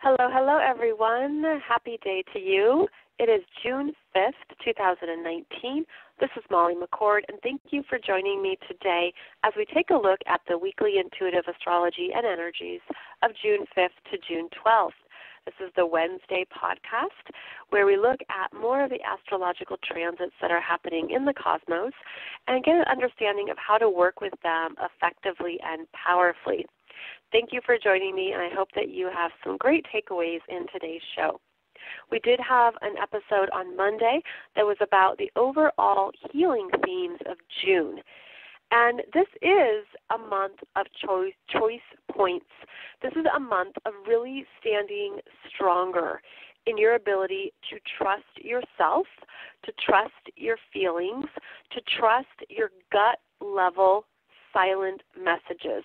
Hello, hello, everyone. Happy day to you. It is June 5th, 2019. This is Molly McCord, and thank you for joining me today as we take a look at the weekly intuitive astrology and energies of June 5th to June 12th. This is the Wednesday podcast where we look at more of the astrological transits that are happening in the cosmos and get an understanding of how to work with them effectively and powerfully. Thank you for joining me, and I hope that you have some great takeaways in today's show. We did have an episode on Monday that was about the overall healing themes of June. And this is a month of choice points. This is a month of really standing stronger in your ability to trust yourself, to trust your feelings, to trust your gut level silent messages.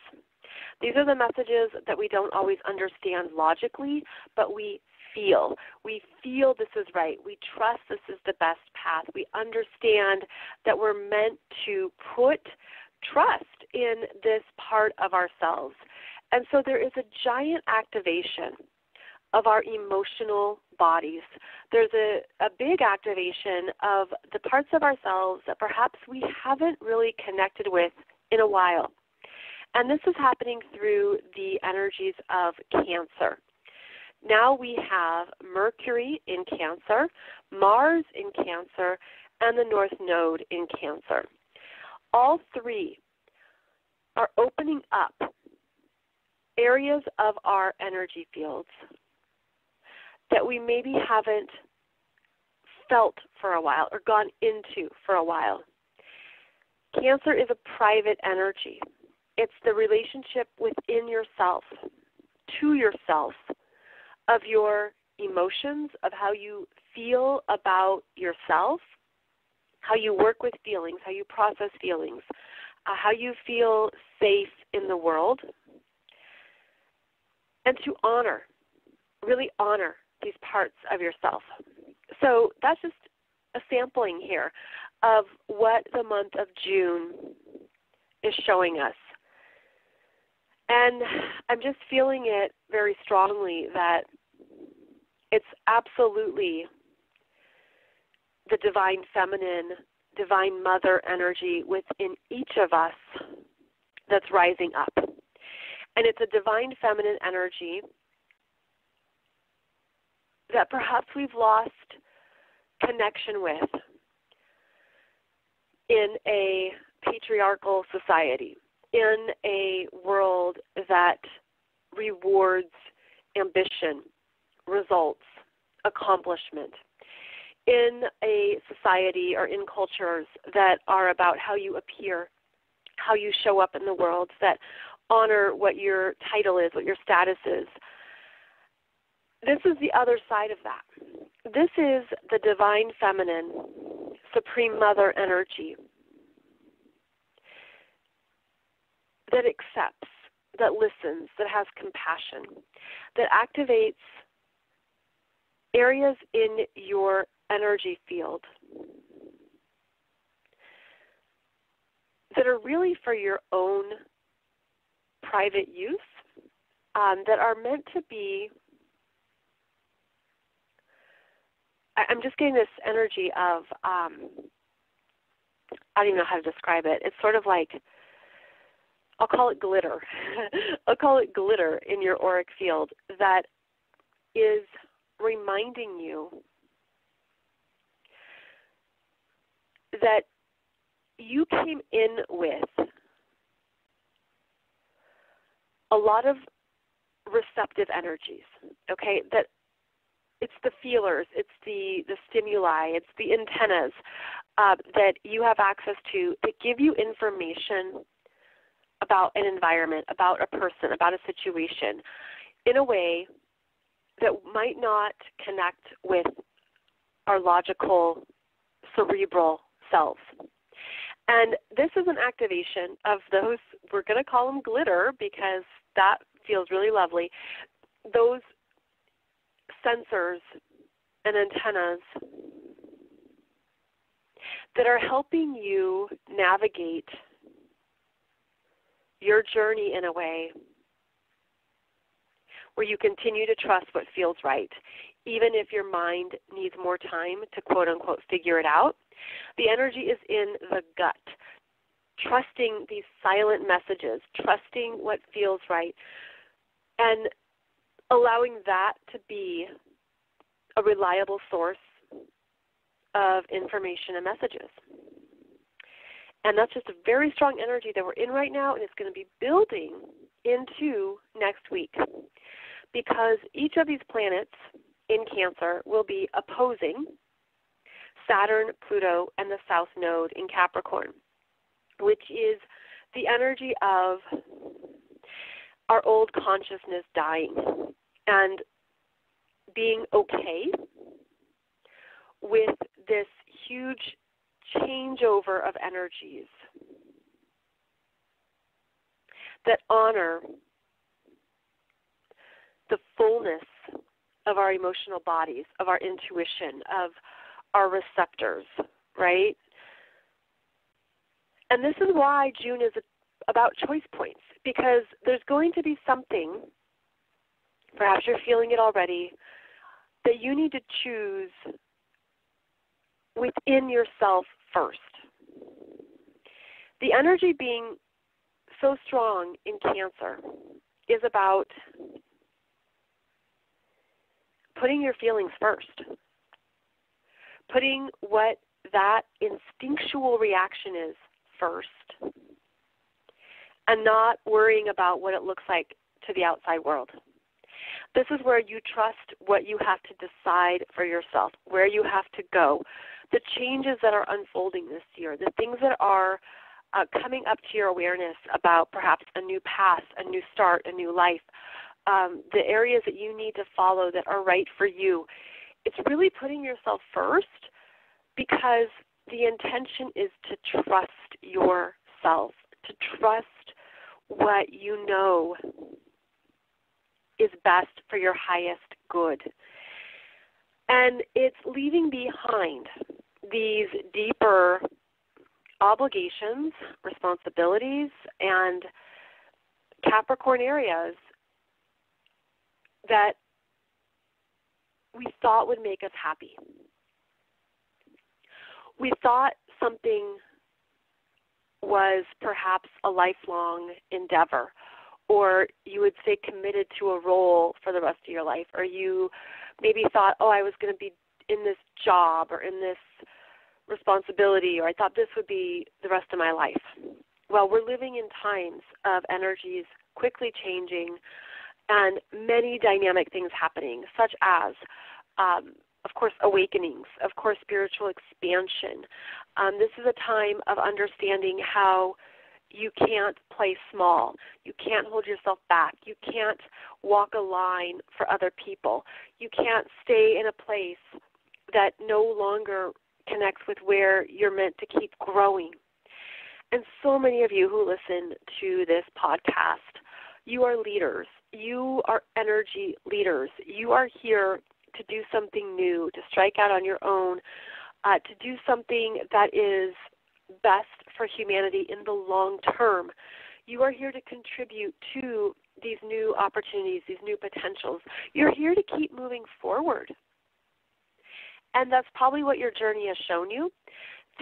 These are the messages that we don't always understand logically, but we feel. We feel this is right. We trust this is the best path. We understand that we're meant to put trust in this part of ourselves. And so there is a giant activation of our emotional bodies. There's a big activation of the parts of ourselves that perhaps we haven't really connected with in a while. And this is happening through the energies of Cancer. Now we have Mercury in Cancer, Mars in Cancer, and the North Node in Cancer. All three are opening up areas of our energy fields that we maybe haven't felt for a while or gone into for a while. Cancer is a private energy. It's the relationship within yourself, to yourself, of your emotions, of how you feel about yourself, how you work with feelings, how you process feelings, how you feel safe in the world, and to honor, really honor these parts of yourself. So that's just a sampling here of what the month of June is showing us. And I'm just feeling it very strongly that it's absolutely the divine feminine, divine mother energy within each of us that's rising up. And it's a divine feminine energy that perhaps we've lost connection with in a patriarchal society, in a world that rewards ambition, results, accomplishment, in a society or in cultures that are about how you appear, how you show up in the world, that honor what your title is, what your status is. This is the other side of that. This is the divine feminine, supreme mother energy that accepts, that listens, that has compassion, that activates areas in your energy field that are really for your own private use, that are meant to be, I'm just getting this energy of, I don't even know how to describe it. It's sort of like, I'll call it glitter. I'll call it glitter in your auric field that is reminding you that you came in with a lot of receptive energies, okay? That it's the feelers, it's the stimuli, it's the antennas that you have access to that give you information about an environment, about a person, about a situation, in a way that might not connect with our logical, cerebral selves. And this is an activation of those, we're going to call them glitter because that feels really lovely, those sensors and antennas that are helping you navigate your journey in a way where you continue to trust what feels right, even if your mind needs more time to quote-unquote figure it out. The energy is in the gut, trusting these silent messages, trusting what feels right, and allowing that to be a reliable source of information and messages. And that's just a very strong energy that we're in right now, and it's going to be building into next week, because each of these planets in Cancer will be opposing Saturn, Pluto, and the South Node in Capricorn, which is the energy of our old consciousness dying and being okay with this huge changeover of energies that honor the fullness of our emotional bodies, of our intuition, of our receptors, right? And this is why June is about choice points, because there's going to be something, perhaps you're feeling it already, that you need to choose within yourself first. The energy being so strong in Cancer is about putting your feelings first, putting what that instinctual reaction is first, and not worrying about what it looks like to the outside world. This is where you trust what you have to decide for yourself, where you have to go, the changes that are unfolding this year, the things that are coming up to your awareness about perhaps a new path, a new start, a new life, the areas that you need to follow that are right for you. It's really putting yourself first, because the intention is to trust yourself, to trust what you know is best for your highest good. And it's leaving behind these deeper obligations, responsibilities, and Capricorn areas that we thought would make us happy. We thought something was perhaps a lifelong endeavor, or you would stay committed to a role for the rest of your life, or you maybe thought, oh, I was going to be in this job or in this responsibility, or I thought this would be the rest of my life. Well, we're living in times of energies quickly changing and many dynamic things happening, such as, of course, awakenings, of course, spiritual expansion. This is a time of understanding how you can't play small. You can't hold yourself back. You can't walk a line for other people. You can't stay in a place that no longer connects with where you're meant to keep growing. And so many of you who listen to this podcast, you are leaders. You are energy leaders. You are here to do something new, to strike out on your own, to do something that is best for humanity in the long term. You are here to contribute to these new opportunities, these new potentials. You're here to keep moving forward. And that's probably what your journey has shown you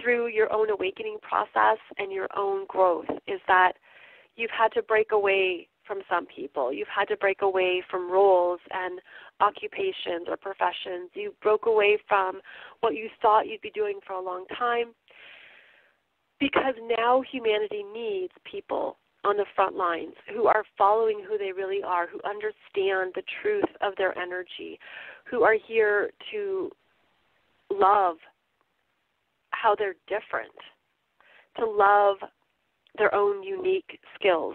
through your own awakening process and your own growth, is that you've had to break away from some people. You've had to break away from roles and occupations or professions. You broke away from what you thought you'd be doing for a long time, because now humanity needs people on the front lines who are following who they really are, who understand the truth of their energy, who are here to love how they're different, to love their own unique skills.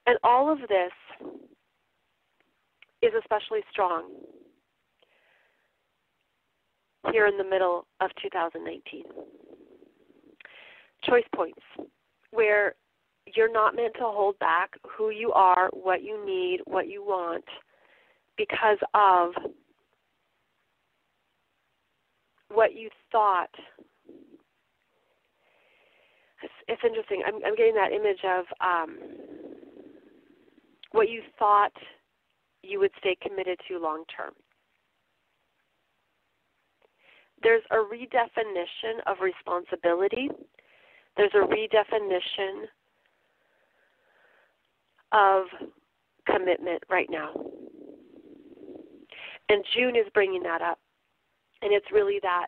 And all of this is especially strong here in the middle of 2019. Choice points, where you're not meant to hold back who you are, what you need, what you want, because of what you thought. It's interesting. I'm getting that image of what you thought you would stay committed to long term. There's a redefinition of responsibility. There's a redefinition of commitment right now. And June is bringing that up. And it's really that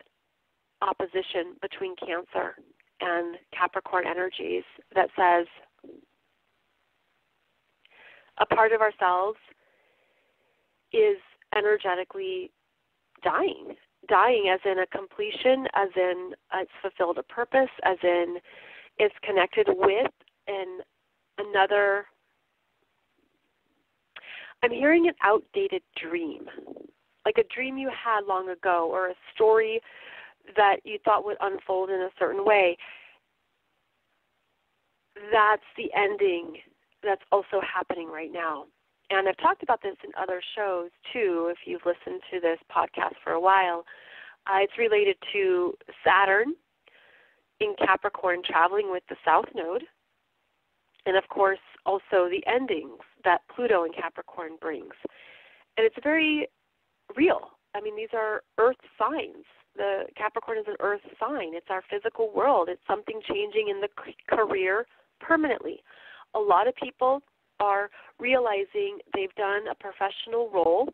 opposition between Cancer and Capricorn energies that says a part of ourselves is energetically dying. Dying as in a completion, as in it's fulfilled a purpose, as in it's connected with another. I'm hearing an outdated dream, like a dream you had long ago or a story that you thought would unfold in a certain way. That's the ending that's also happening right now. And I've talked about this in other shows, too, if you've listened to this podcast for a while. It's related to Saturn in Capricorn traveling with the South Node, and, of course, also the endings that Pluto in Capricorn brings. And it's very real. I mean, these are earth signs. The Capricorn is an earth sign. It's our physical world. It's something changing in the career permanently. A lot of people are realizing they've done a professional role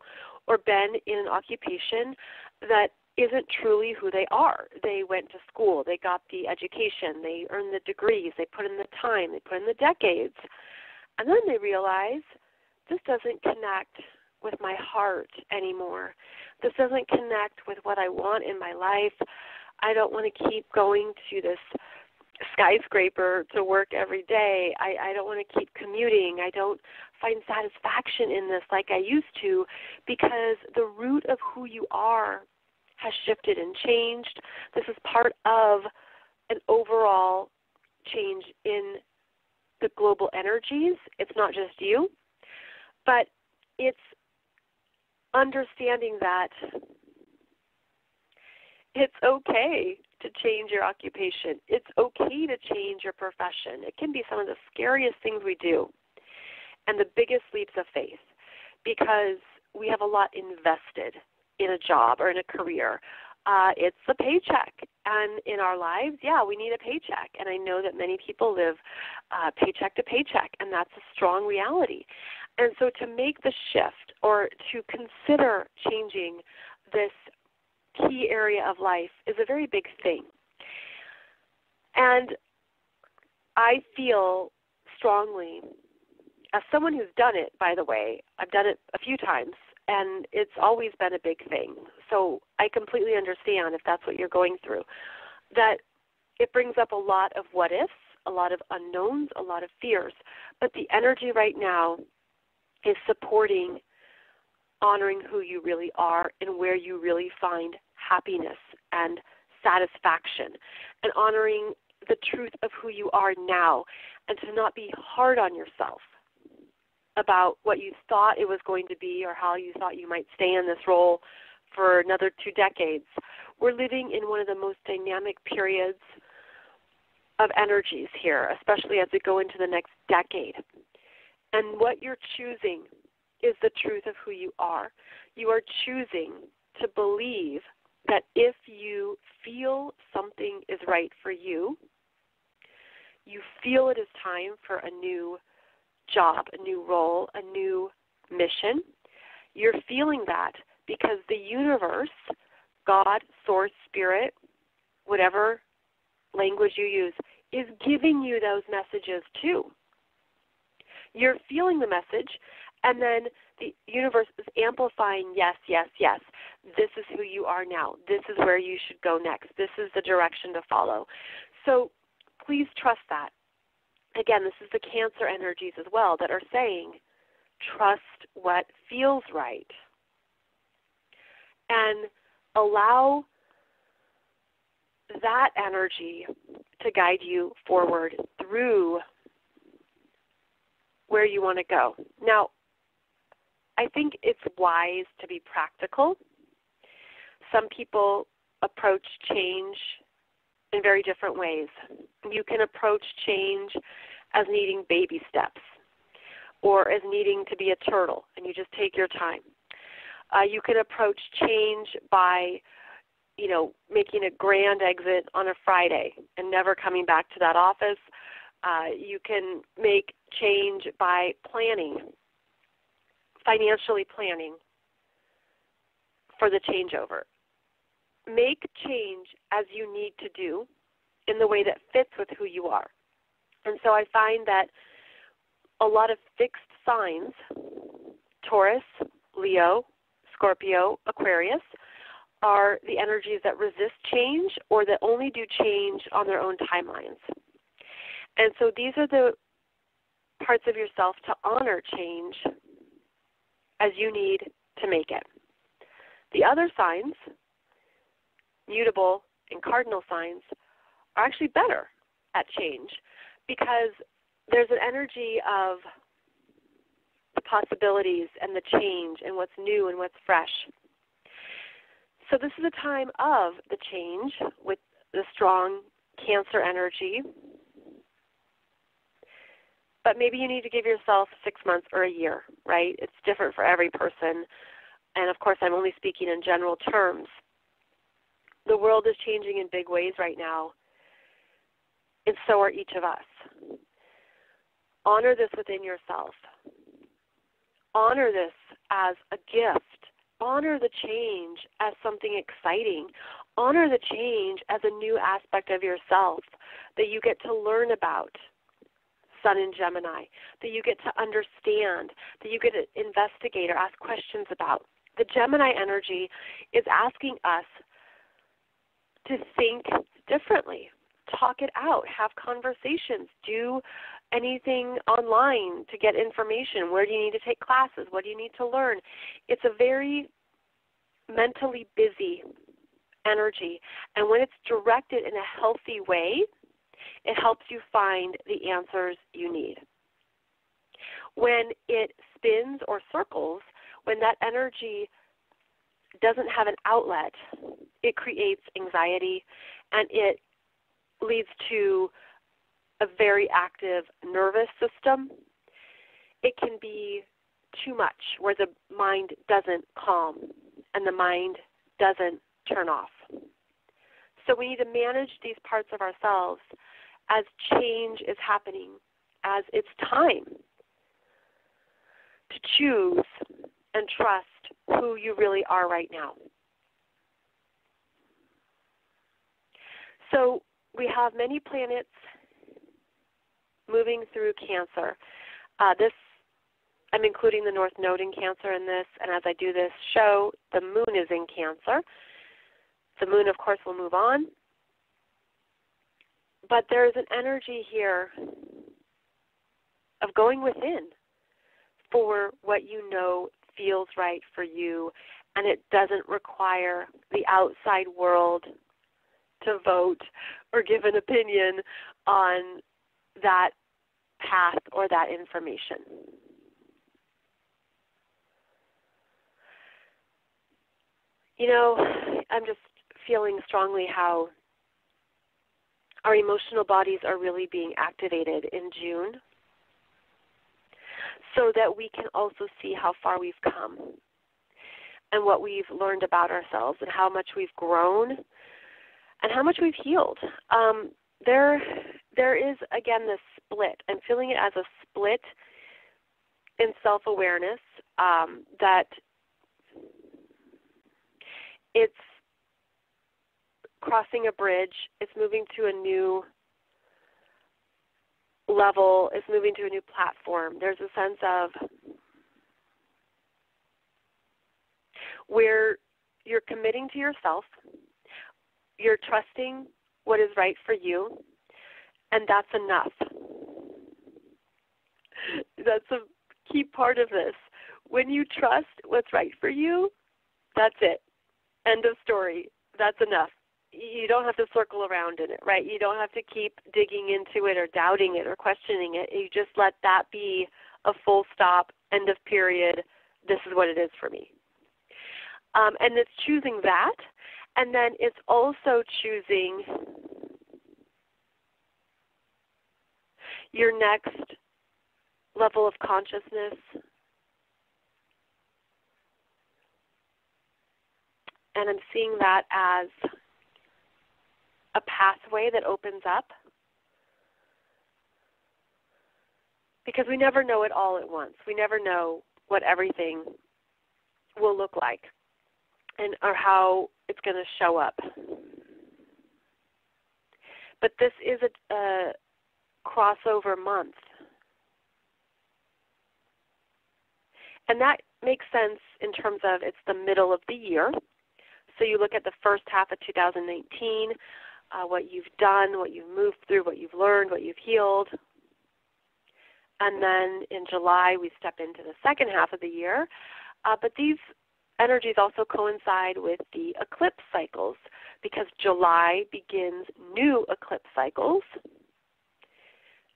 or been in an occupation that isn't truly who they are. They went to school, they got the education, they earned the degrees, they put in the time, they put in the decades, and then they realize this doesn't connect with my heart anymore. This doesn't connect with what I want in my life. I don't want to keep going to this skyscraper to work every day. I don't want to keep commuting. I don't find satisfaction in this like I used to, because the root of who you are has shifted and changed. This is part of an overall change in the global energies. It's not just you, but it's understanding that it's okay to change your occupation. It's okay to change your profession. It can be some of the scariest things we do and the biggest leaps of faith, because we have a lot invested in a job or in a career. It's a paycheck. And in our lives, we need a paycheck. And I know that many people live paycheck to paycheck, and that's a strong reality. And so to make the shift or to consider changing this key area of life is a very big thing. And I feel strongly, as someone who's done it, by the way, I've done it a few times, and it's always been a big thing. So I completely understand if that's what you're going through, that it brings up a lot of what ifs, a lot of unknowns, a lot of fears. But the energy right now is supporting honoring who you really are and where you really find happiness and satisfaction, and honoring the truth of who you are now, and to not be hard on yourself about what you thought it was going to be or how you thought you might stay in this role for another 2 decades. We're living in one of the most dynamic periods of energies here, especially as we go into the next decade. And what you're choosing is the truth of who you are. You are choosing to believe that if you feel something is right for you, you feel it is time for a new job, a new role, a new mission. You're feeling that because the universe, God, Source, Spirit, whatever language you use, is giving you those messages too. You're feeling the message, and then the universe is amplifying, yes, yes, yes. This is who you are now. This is where you should go next. This is the direction to follow. So please trust that. Again, this is the Cancer energies as well that are saying, trust what feels right. And allow that energy to guide you forward through where you want to go. Now, I think it's wise to be practical. Some people approach change in very different ways. You can approach change as needing baby steps. or as needing to be a turtle, and you just take your time. You can approach change by, making a grand exit on a Friday and never coming back to that office. You can make change by planning, financially planning for the changeover. Make change as you need to do in the way that fits with who you are. And so I find that a lot of fixed signs, Taurus, Leo, Scorpio, Aquarius, are the energies that resist change or that only do change on their own timelines. And so these are the parts of yourself to honor change as you need to make it. The other signs, mutable and cardinal signs, are actually better at change because there's an energy of the possibilities and the change and what's new and what's fresh. So this is a time of the change with the strong Cancer energy. But maybe you need to give yourself 6 months or a year, right? It's different for every person. And, of course, I'm only speaking in general terms. The world is changing in big ways right now, and so are each of us. Honor this within yourself. Honor this as a gift. Honor the change as something exciting. Honor the change as a new aspect of yourself that you get to learn about. Sun in Gemini, that you get to understand, that you get to investigate or ask questions about. The Gemini energy is asking us to think differently, talk it out, have conversations, do anything online to get information. Where do you need to take classes? What do you need to learn? It's a very mentally busy energy, and when it's directed in a healthy way, it helps you find the answers you need. When it spins or circles, when that energy doesn't have an outlet, it creates anxiety and it leads to a very active nervous system. It can be too much where the mind doesn't calm and the mind doesn't turn off. So we need to manage these parts of ourselves as change is happening, as it's time to choose and trust who you really are right now. So we have many planets moving through Cancer. I'm including the North Node in Cancer in this, and as I do this show, the Moon is in Cancer. The Moon, of course, will move on. But there's an energy here of going within for what you know feels right for you, and it doesn't require the outside world to vote or give an opinion on that path or that information. I'm just feeling strongly how our emotional bodies are really being activated in June so that we can also see how far we've come and what we've learned about ourselves and how much we've grown and how much we've healed. There is, again, this split. I'm feeling it as a split in self-awareness that it's crossing a bridge, it's moving to a new level, it's moving to a new platform. There's a sense of where you're committing to yourself, you're trusting what is right for you, and that's enough. That's a key part of this. When you trust what's right for you, that's it. End of story. That's enough. You don't have to circle around in it, right? You don't have to keep digging into it or doubting it or questioning it. You just let that be a full stop, end of period. This is what it is for me. And it's choosing that, and then it's also choosing your next level of consciousness. And I'm seeing that as a pathway that opens up. Because we never know it all at once. We never know what everything will look like and or how it's going to show up. But this is a crossover month. And that makes sense in terms of it's the middle of the year. So you look at the first half of 2019, what you've done, what you've moved through, what you've learned, what you've healed. And then in July, we step into the second half of the year. But these energies also coincide with the eclipse cycles because July begins new eclipse cycles.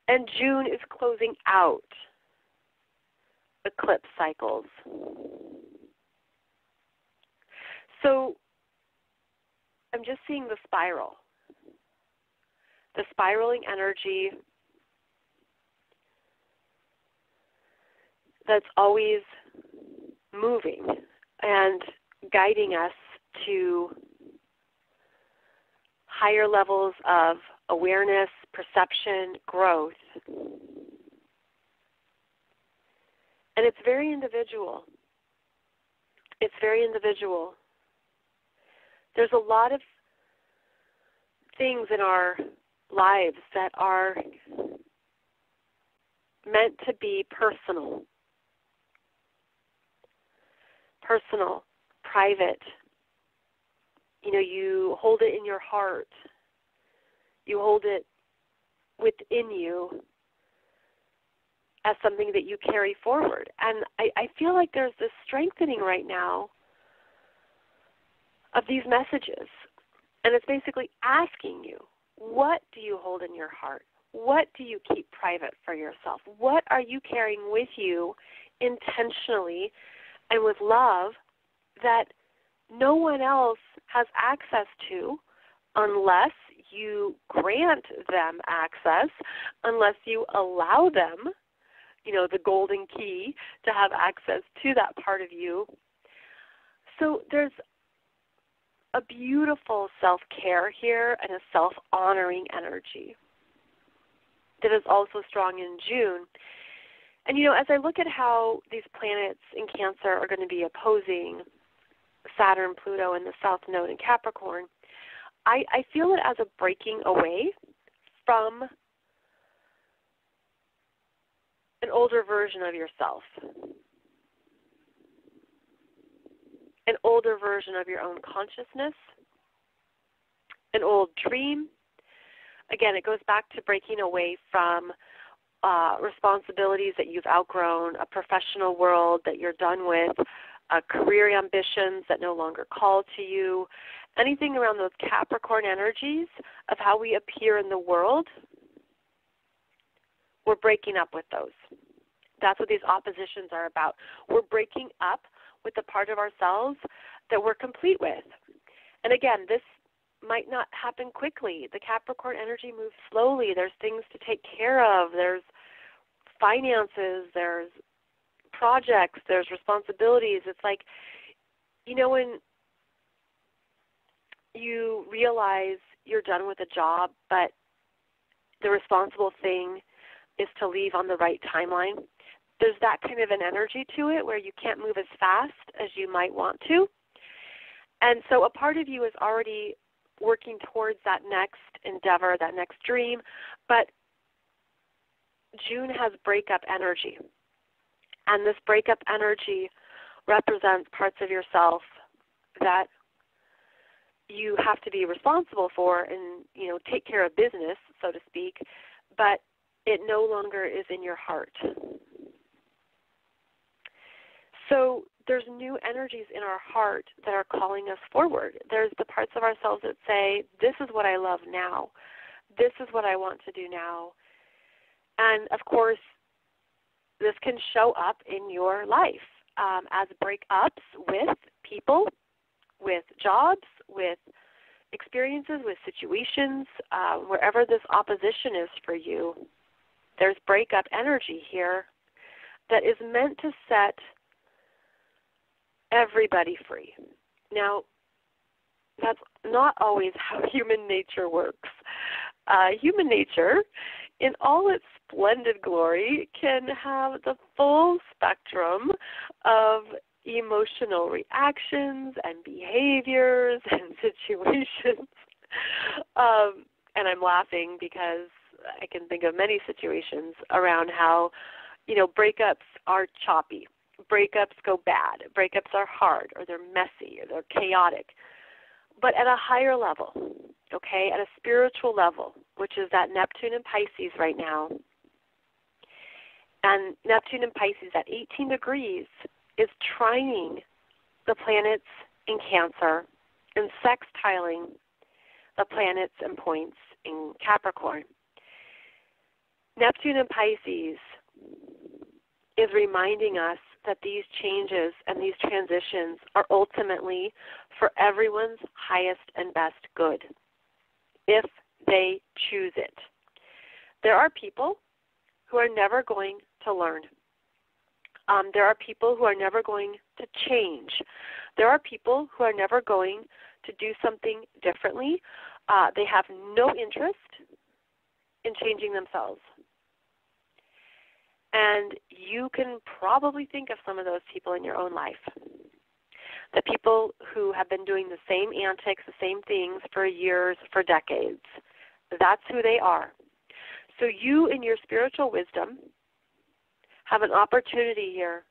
And June is closing out eclipse cycles. So I'm just seeing the spiral. The spiraling energy that's always moving and guiding us to higher levels of awareness, perception, growth. And it's very individual. It's very individual. There's a lot of things in our lives that are meant to be personal. Personal, private. You know, you hold it in your heart. You hold it within you as something that you carry forward. And I feel like there's this strengthening right now of these messages. And it's basically asking you, what do you hold in your heart? What do you keep private for yourself? What are you carrying with you intentionally and with love that no one else has access to unless you grant them access, unless you allow them, you know, the golden key to have access to that part of you. So there's a beautiful self-care here and a self-honoring energy that is also strong in June. And, you know, as I look at how these planets in Cancer are going to be opposing Saturn, Pluto, and the South Node in Capricorn, I feel it as a breaking away from an older version of yourself, an older version of your own consciousness, an old dream. Again, it goes back to breaking away from responsibilities that you've outgrown, a professional world that you're done with, career ambitions that no longer call to you, anything around those Capricorn energies of how we appear in the world, we're breaking up with those. That's what these oppositions are about. We're breaking up with the part of ourselves that we're complete with. And again, this might not happen quickly. The Capricorn energy moves slowly. There's things to take care of. There's finances. There's projects. There's responsibilities. It's like, you know, when you realize you're done with a job, but the responsible thing is to leave on the right timeline, there's that kind of an energy to it where you can't move as fast as you might want to. And so a part of you is already working towards that next endeavor, that next dream, but June has breakup energy. And this breakup energy represents parts of yourself that you have to be responsible for and, you know, take care of business, so to speak, but it no longer is in your heart. So there's new energies in our heart that are calling us forward. There's the parts of ourselves that say, this is what I love now. This is what I want to do now. And, of course, this can show up in your life as breakups with people, with jobs, with experiences, with situations, wherever this opposition is for you. There's breakup energy here. that is meant to set everybody free. Now, that's not always how human nature works. Human nature, in all its splendid glory, can have the full spectrum of emotional reactions and behaviors and situations. And I'm laughing because I can think of many situations around how, breakups are choppy. Breakups go bad. Breakups are hard, or they're messy, or they're chaotic. But at a higher level, okay, at a spiritual level, which is that Neptune and Pisces right now, and Neptune and Pisces at 18 degrees is trining the planets in Cancer and sextiling the planets and points in Capricorn. Neptune and Pisces is reminding us that these changes and these transitions are ultimately for everyone's highest and best good, if they choose it. There are people who are never going to learn. There are people who are never going to change. There are people who are never going to do something differently. They have no interest in changing themselves. And you can probably think of some of those people in your own life. The people who have been doing the same antics, the same things for years, for decades. That's who they are. So you, in your spiritual wisdom, have an opportunity here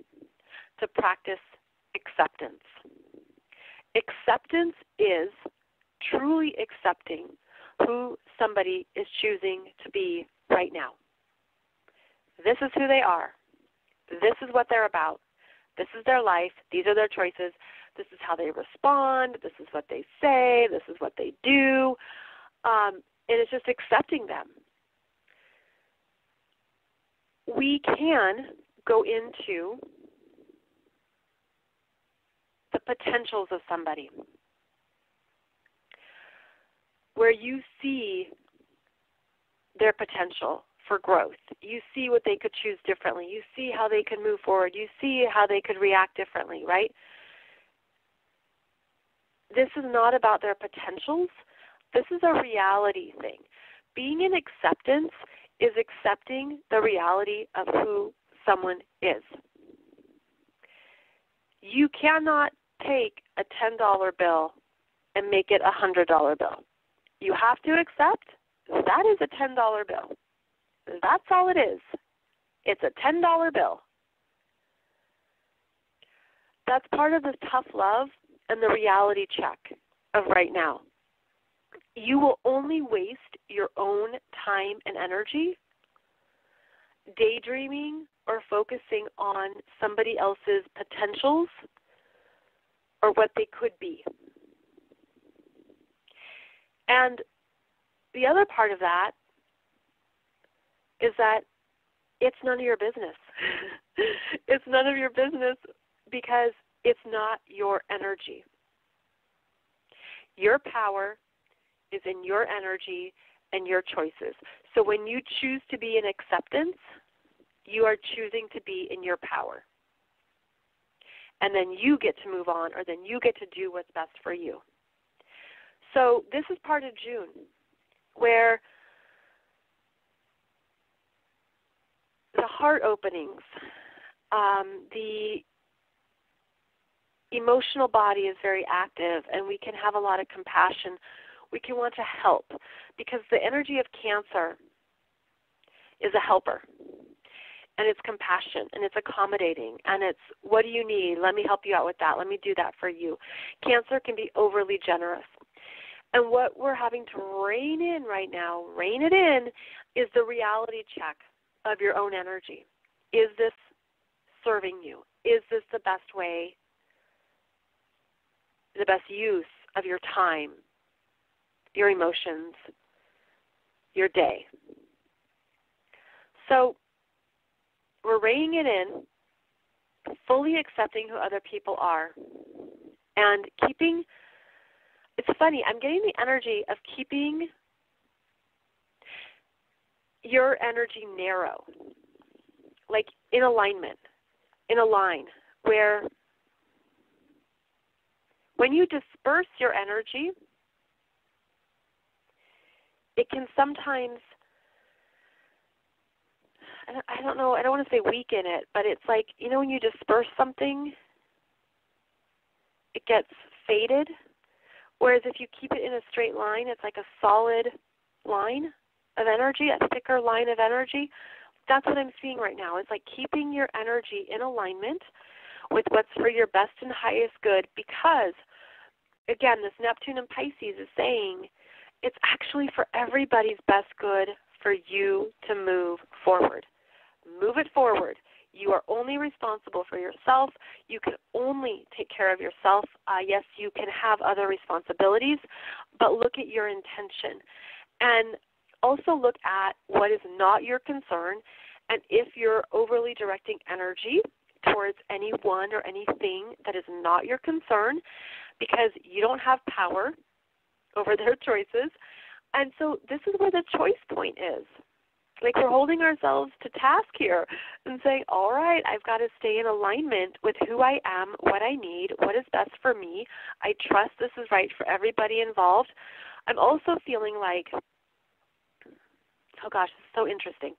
to practice acceptance. Acceptance is truly accepting who somebody is choosing to be right now. This is who they are. This is what they're about. This is their life. These are their choices. This is how they respond. This is what they say. This is what they do. And it's just accepting them. We can go into the potentials of somebody where you see their potential for growth. You see what they could choose differently. You see how they could move forward. You see how they could react differently, right? This is not about their potentials. This is a reality thing. Being in acceptance is accepting the reality of who someone is. You cannot take a $10 bill and make it a $100 bill. You have to accept that is a $10 bill. That's all it is. It's a $10 bill. That's part of the tough love and the reality check of right now. You will only waste your own time and energy daydreaming or focusing on somebody else's potentials or what they could be. And the other part of that is that it's none of your business. It's none of your business because it's not your energy. Your power is in your energy and your choices. So when you choose to be in acceptance, you are choosing to be in your power. And then you get to move on, or then you get to do what's best for you. So this is part of June where the heart openings, the emotional body is very active, and we can have a lot of compassion. We can want to help because the energy of Cancer is a helper, and it's compassion, and it's accommodating, and it's what do you need? Let me help you out with that. Let me do that for you. Cancer can be overly generous. And what we're having to rein in right now, rein it in, is the reality check of your own energy. Is this serving you? Is this the best way, the best use of your time, your emotions, your day? So we're reining it in, fully accepting who other people are, and keeping, it's funny, I'm getting the energy of keeping your energy narrow. Like in alignment, in a line, where when you disperse your energy, it can sometimes, I don't know, I don't want to say weaken it, but it's like, you know, when you disperse something, it gets faded. Whereas if you keep it in a straight line, it's like a solid line of energy, a thicker line of energy. That's what I'm seeing right now. It's like keeping your energy in alignment with what's for your best and highest good, because, again, this Neptune and Pisces is saying it's actually for everybody's best good for you to move forward. Move it forward. You are only responsible for yourself. You can only take care of yourself. Yes, you can have other responsibilities, but look at your intention. And also look at what is not your concern, and if you're overly directing energy towards anyone or anything that is not your concern, because you don't have power over their choices. And so this is where the choice point is. Like, we're holding ourselves to task here and saying, all right, I've got to stay in alignment with who I am, what I need, what is best for me. I trust this is right for everybody involved. I'm also feeling like, oh gosh, this is so interesting.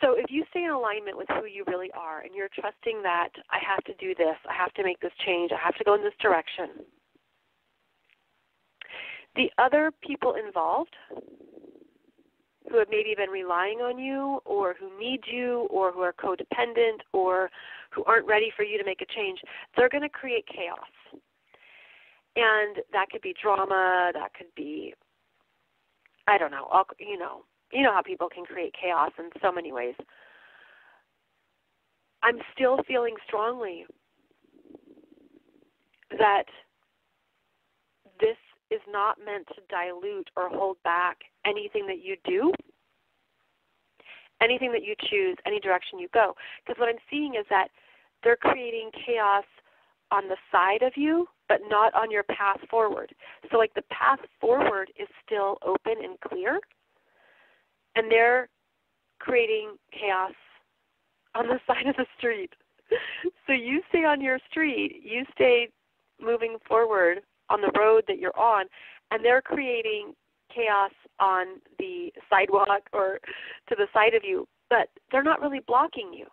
So if you stay in alignment with who you really are and you're trusting that I have to do this, I have to make this change, I have to go in this direction, the other people involved who have maybe been relying on you or who need you or who are codependent or who aren't ready for you to make a change, they're going to create chaos. And that could be drama, that could be, I don't know, you know how people can create chaos in so many ways. I'm still feeling strongly that this is not meant to dilute or hold back anything that you do, anything that you choose, any direction you go. Because what I'm seeing is that they're creating chaos on the side of you, but not on your path forward. So like the path forward is still open and clear, and they're creating chaos on the side of the street. So you stay on your street, you stay moving forward on the road that you're on, and they're creating chaos on the sidewalk or to the side of you, but they're not really blocking you,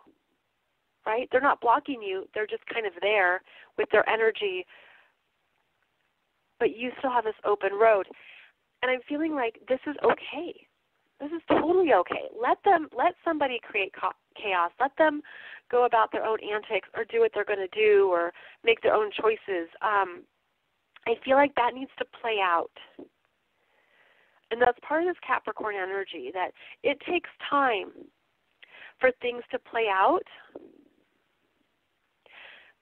right? They're not blocking you. They're just kind of there with their energy, but you still have this open road. And I'm feeling like this is okay. This is totally okay. Let somebody create chaos. Let them go about their own antics or do what they're going to do or make their own choices. I feel like that needs to play out. And that's part of this Capricorn energy, that it takes time for things to play out.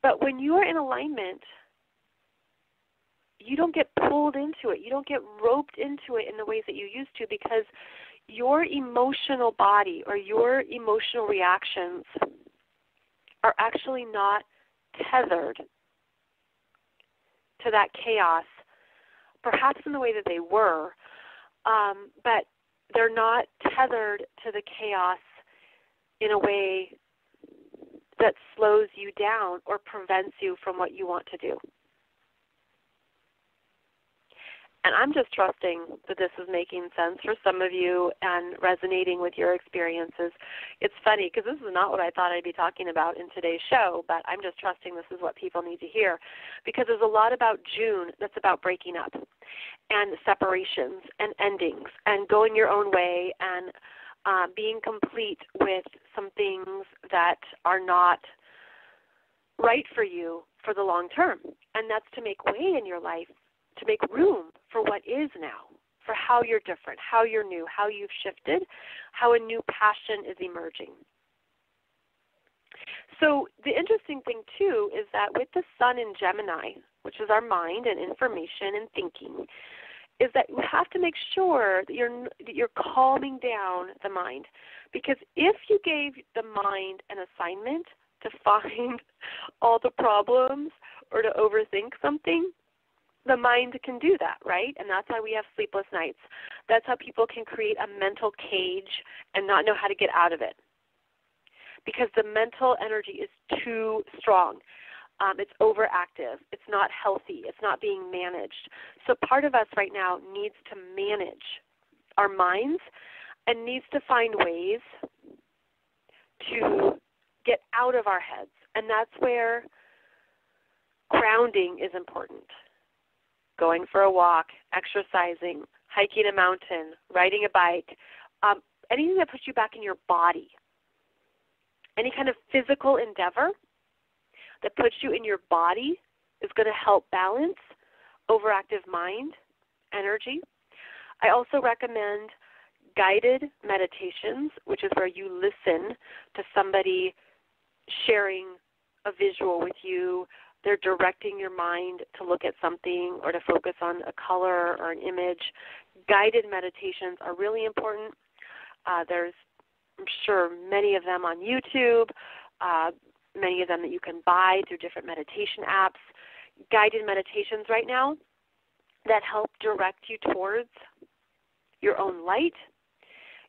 But when you are in alignment, you don't get pulled into it. You don't get roped into it in the ways that you used to, because your emotional body or your emotional reactions are actually not tethered to that chaos, perhaps in the way that they were, but they're not tethered to the chaos in a way that slows you down or prevents you from what you want to do. And I'm just trusting that this is making sense for some of you and resonating with your experiences. It's funny because this is not what I thought I'd be talking about in today's show, but I'm just trusting this is what people need to hear, because there's a lot about June that's about breaking up and separations and endings and going your own way and being complete with some things that are not right for you for the long term. And that's to make way in your life, to make room for what is now, for how you're different, how you're new, how you've shifted, how a new passion is emerging. So the interesting thing, too, is that with the sun in Gemini, which is our mind and information and thinking, is that you have to make sure that you're calming down the mind. Because if you gave the mind an assignment to find all the problems or to overthink something, the mind can do that, right? And that's why we have sleepless nights. That's how people can create a mental cage and not know how to get out of it. because the mental energy is too strong. It's overactive. It's not healthy. It's not being managed. So part of us right now needs to manage our minds and needs to find ways to get out of our heads. And that's where grounding is important. Going for a walk, exercising, hiking a mountain, riding a bike, anything that puts you back in your body. Any kind of physical endeavor that puts you in your body is going to help balance overactive mind, energy. I also recommend guided meditations, which is where you listen to somebody sharing a visual with you. They're directing your mind to look at something or to focus on a color or an image. Guided meditations are really important. There's, I'm sure, many of them on YouTube, many of them that you can buy through different meditation apps. Guided meditations right now that help direct you towards your own light,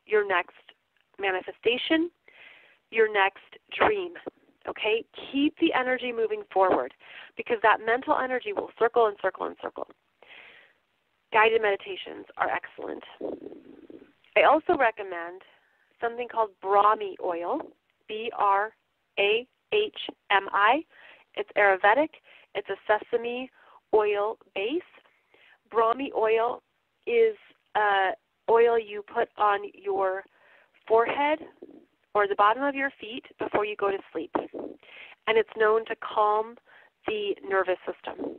your next manifestation, your next dream. Okay? Keep the energy moving forward because that mental energy will circle and circle and circle. Guided meditations are excellent. I also recommend something called Brahmi Oil, Brahmi. It's Ayurvedic. It's a sesame oil base. Brahmi Oil is oil you put on your forehead or the bottom of your feet before you go to sleep. And it's known to calm the nervous system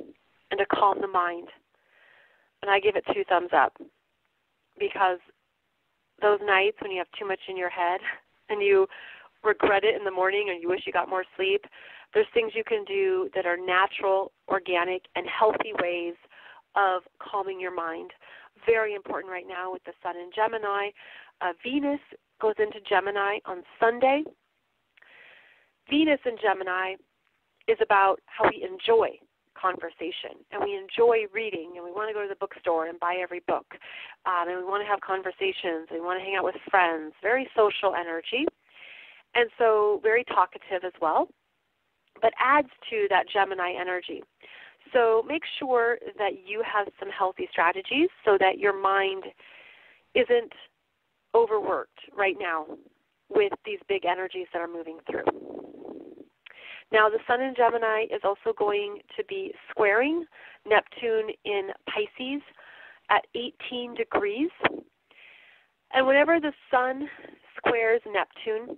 and to calm the mind. And I give it 2 thumbs up because those nights when you have too much in your head and you regret it in the morning or you wish you got more sleep, there's things you can do that are natural, organic, and healthy ways of calming your mind. Very important right now with the Sun in Gemini. Venus goes into Gemini on Sunday. Venus in Gemini is about how we enjoy conversation, and we enjoy reading, and we want to go to the bookstore and buy every book, and we want to have conversations, and we want to hang out with friends. Very social energy, and so very talkative as well, but adds to that Gemini energy. So make sure that you have some healthy strategies so that your mind isn't overworked right now with these big energies that are moving through. Now, the Sun in Gemini is also going to be squaring Neptune in Pisces at 18 degrees. And whenever the Sun squares Neptune,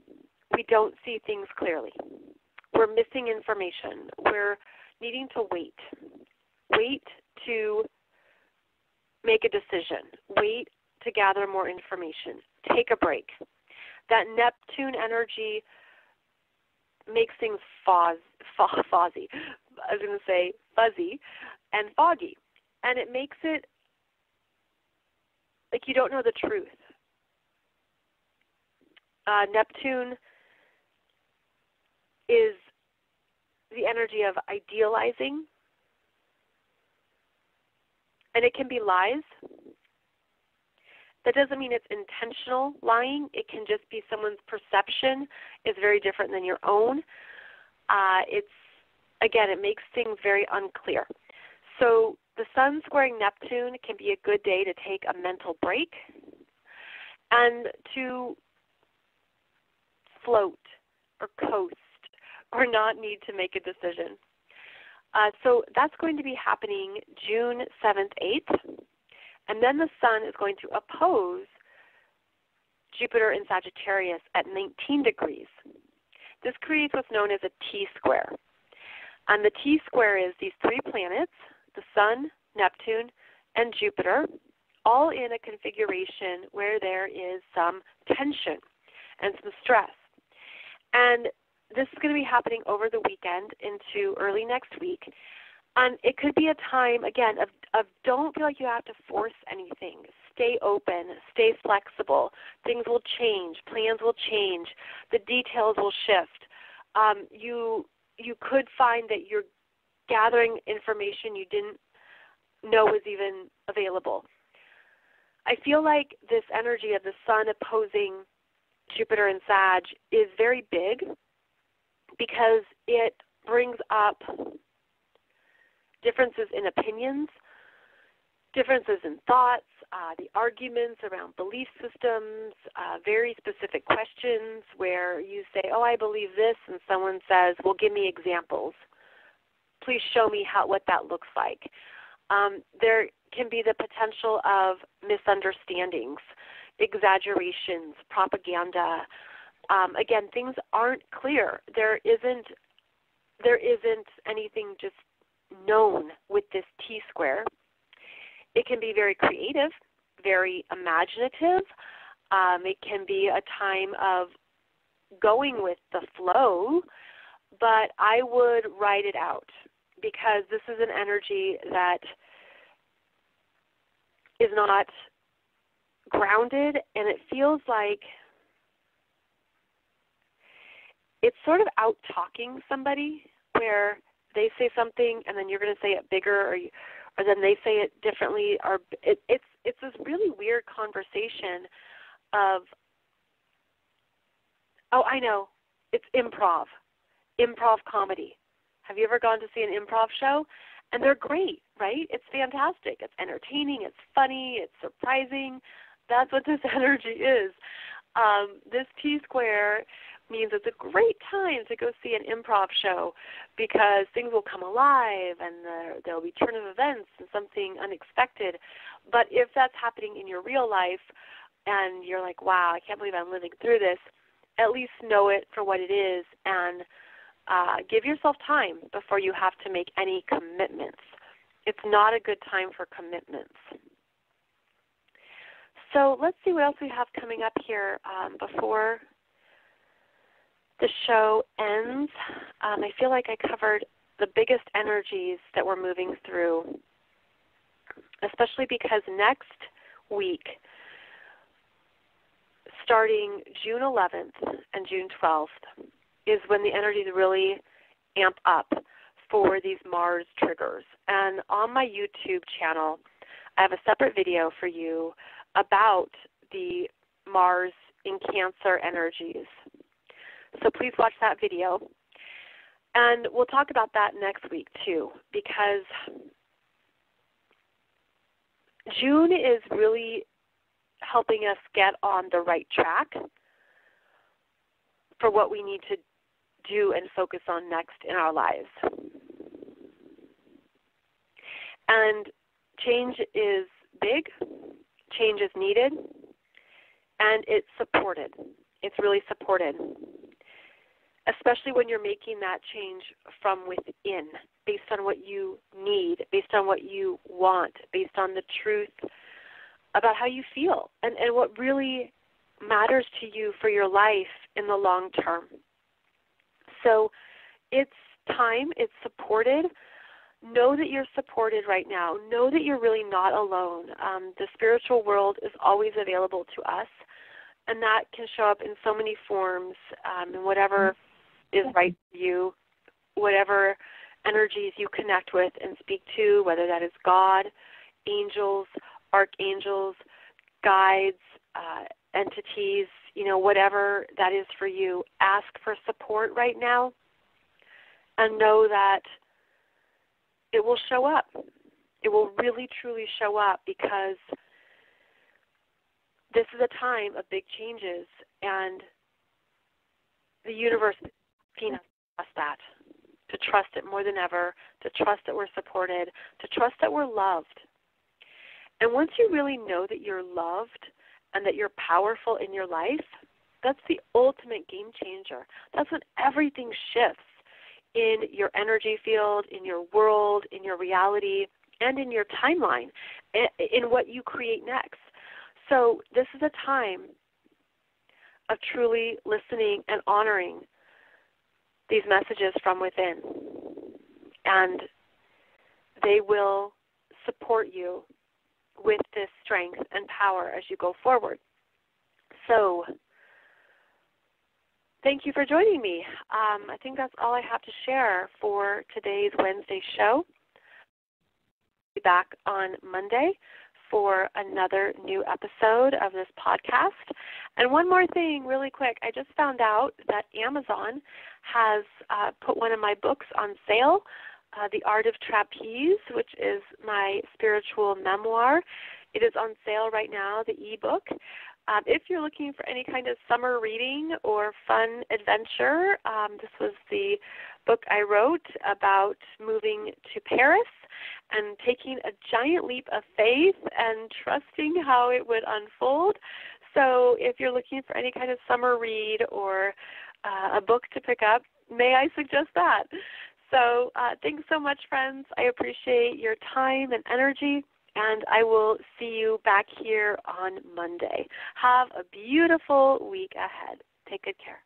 we don't see things clearly. We're missing information. We're needing to wait. Wait to make a decision. Wait to gather more information. Take a break. That Neptune energy makes things fuzzy. I was going to say fuzzy and foggy. And it makes it like you don't know the truth. Neptune is the energy of idealizing, and it can be lies. That doesn't mean it's intentional lying. It can just be someone's perception is very different than your own. It makes things very unclear. So the Sun squaring Neptune can be a good day to take a mental break and to float or coast or not need to make a decision. So that's going to be happening June 7th, 8th. And then the Sun is going to oppose Jupiter in Sagittarius at 19 degrees. This creates what's known as a T-square. And the T-square is these 3 planets, the Sun, Neptune, and Jupiter, all in a configuration where there is some tension and some stress. And this is going to be happening over the weekend into early next week. And it could be a time, again, of don't feel like you have to force anything. Stay open. Stay flexible. Things will change. Plans will change. The details will shift. You could find that you're gathering information you didn't know was even available. I feel like this energy of the Sun opposing Jupiter in Sag is very big because it brings up differences in opinions, differences in thoughts, the arguments around belief systems, very specific questions where you say, oh, I believe this, and someone says, well, give me examples. Please show me what that looks like. There can be the potential of misunderstandings, exaggerations, propaganda. Again, things aren't clear. There isn't anything just known with this T-square. It can be very creative, very imaginative. It can be a time of going with the flow, but I would write it out because this is an energy that is not grounded, and it feels like it's sort of out-talking somebody where they say something and then you're going to say it bigger or then they say it differently. Or it's this really weird conversation of, oh, I know, it's improv comedy. Have you ever gone to see an improv show? And they're great, right? It's fantastic. It's entertaining. It's funny. It's surprising. That's what this energy is. This T-square means it's a great time to go see an improv show because things will come alive and there'll be turn of events and something unexpected. But if that's happening in your real life and you're like, wow, I can't believe I'm living through this, at least know it for what it is and give yourself time before you have to make any commitments. It's not a good time for commitments. So let's see what else we have coming up here before the show ends. I feel like I covered the biggest energies that we're moving through, especially because next week, starting June 11th and June 12th, is when the energies really amp up for these Mars triggers. And on my YouTube channel, I have a separate video for you about the Mars in Cancer energies. So please watch that video. And we'll talk about that next week too, because June is really helping us get on the right track for what we need to do and focus on next in our lives. And change is big, change is needed, and it's supported. It's really supported, especially when you're making that change from within, based on what you need, based on what you want, based on the truth about how you feel and what really matters to you for your life in the long term. So it's time, it's supported. Know that you're supported right now. Know that you're really not alone. The spiritual world is always available to us, and that can show up in so many forms, in whatever is right for you, whatever energies you connect with and speak to, whether that is God, angels, archangels, guides, entities, whatever that is for you. Ask for support right now and know that it will show up. It will really, truly show up because this is a time of big changes, and the universe is asking us to trust that, to trust it more than ever, to trust that we're supported, to trust that we're loved. And once you really know that you're loved and that you're powerful in your life, that's the ultimate game changer. That's when everything shifts in your energy field, in your world, in your reality, and in your timeline, in what you create next. So this is a time of truly listening and honoring these messages from within. And they will support you with this strength and power as you go forward. So thank you for joining me. I think that's all I have to share for today's Wednesday show. I'll be back on Monday for another new episode of this podcast. And one more thing really quick. I just found out that Amazon has put one of my books on sale, The Art of Trapeze, which is my spiritual memoir. It is on sale right now, the ebook. If you're looking for any kind of summer reading or fun adventure, this was the book I wrote about moving to Paris and taking a giant leap of faith and trusting how it would unfold. So if you're looking for any kind of summer read or a book to pick up, may I suggest that? So thanks so much, friends. I appreciate your time and energy. And I will see you back here on Monday. Have a beautiful week ahead. Take good care.